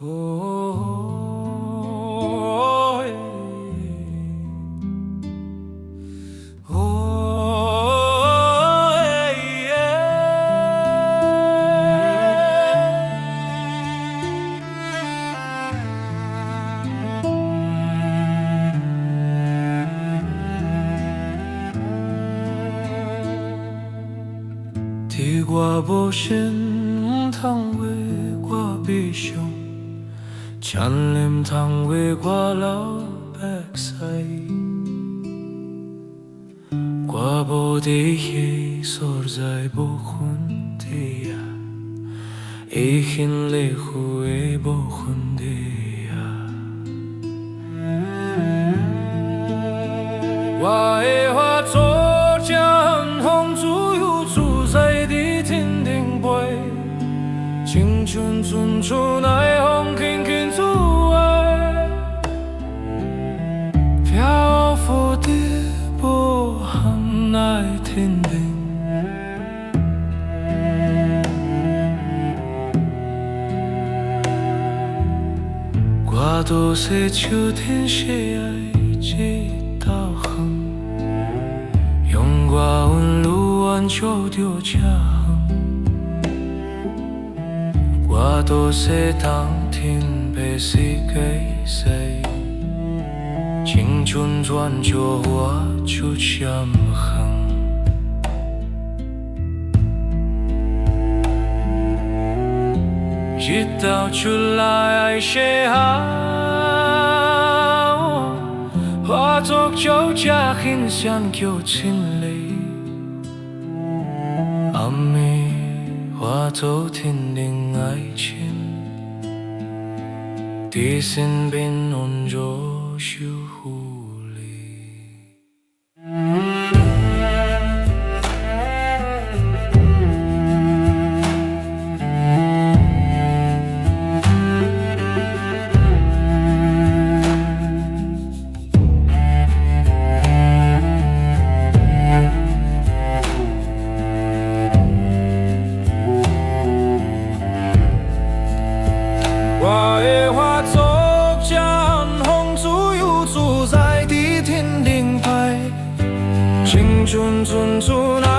哦耶，哦耶，地瓜无心，通话我悲伤。牵连通话我老百姓，我无伫迄所在无分地啊，伊现离去的无分地啊。我的话做正风自由自在伫天顶飞，青春纯纯的风轻轻自爱，漂浮伫无限的天顶。我都是秋天写的一道痕，用我温柔挽救着这痕。我都是当天被谁给谁，青春转就我就这么狠。一道出来爱写好，化作就这形象叫清理，暗暝化作天顶爱情，伫身边温柔守护你。我的话作正风自由自在伫天顶飞，青春纯纯。